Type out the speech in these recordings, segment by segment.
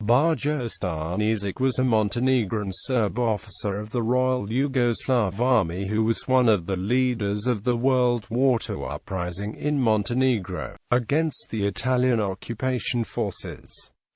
Bajo Stanišić was a Montenegrin Serb officer of the Royal Yugoslav Army who was one of the leaders of the World War II Uprising in Montenegro, against the Italian occupation forces.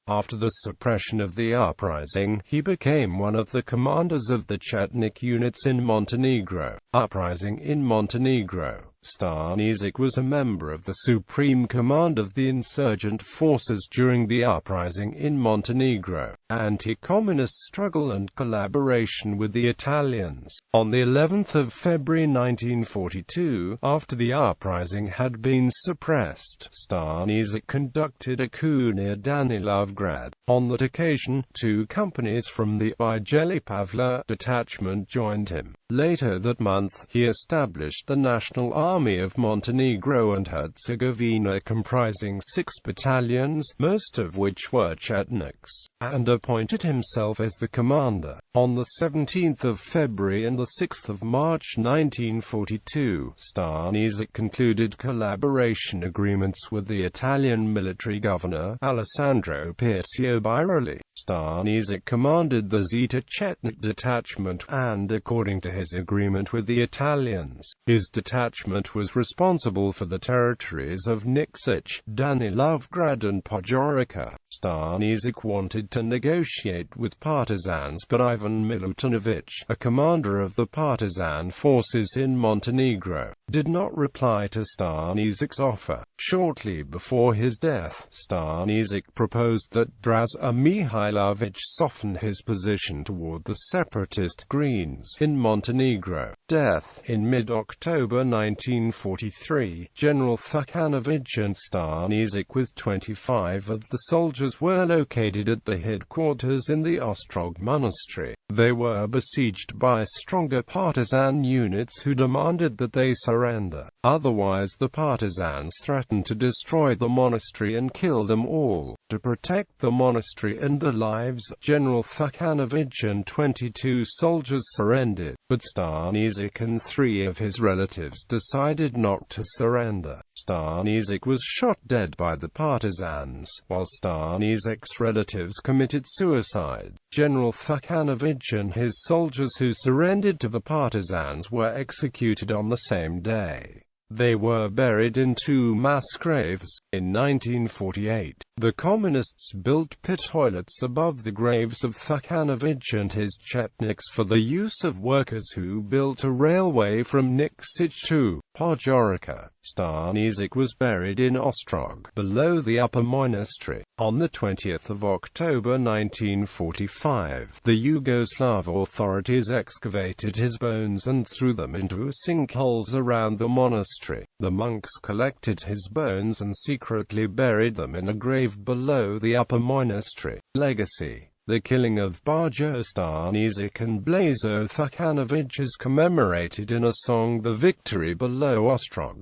After the suppression of the uprising, he became one of the commanders of the Chetnik units in Montenegro. Uprising in Montenegro. Stanišić was a member of the Supreme Command of the insurgent forces during the uprising in Montenegro, anti-communist struggle and collaboration with the Italians. On the 11th of February 1942, after the uprising had been suppressed, Stanišić conducted a coup near Danilovgrad. On that occasion, 2 companies from the Pavla detachment joined him. Later that month, he established the National Army of Montenegro and Herzegovina comprising 6 battalions, most of which were Chetniks, and appointed himself as the commander. On the 17th of February and the 6th of March 1942, Stanišić concluded collaboration agreements with the Italian military governor, Alessandro Pircio Biroli. Stanišić commanded the Zeta Chetnik detachment, and according to his agreement with the Italians, his detachment was responsible for the territories of Nikšić, Danilovgrad and Podgorica. Stanišić wanted to negotiate with partisans, but Ivan Milutinović, a commander of the partisan forces in Montenegro, did not reply to Stanišić's offer. Shortly before his death, Stanišić proposed that Draza Mihailović soften his position toward the separatist Greens in Montenegro. Death. In mid-October 1943, General Đukanović and Stanišić with 25 of the soldiers were located at the headquarters in the Ostrog monastery. They were besieged by stronger partisan units who demanded that they surrender. Otherwise the partisans threatened to destroy the monastery and kill them all. To protect the monastery and the lives, General Đukanović and 22 soldiers surrendered, but Stanišić and 3 of his relatives decided not to surrender. Stanišić was shot dead by the partisans, while Stanišić's relatives committed suicide. General Đukanović and his soldiers who surrendered to the partisans were executed on the same day. They were buried in 2 mass graves. In 1948, the Communists built pit toilets above the graves of Đukanović and his Chetniks for the use of workers who built a railway from Nikšić to Podgorica. Stanišić was buried in Ostrog, below the upper monastery. On the 20th of October 1945, the Yugoslav authorities excavated his bones and threw them into sinkholes around the monastery. The monks collected his bones and secretly buried them in a grave below the upper monastery. Legacy. The killing of Bajo Stanišić and Blazo Đukanović is commemorated in a song, The Victory Below Ostrog.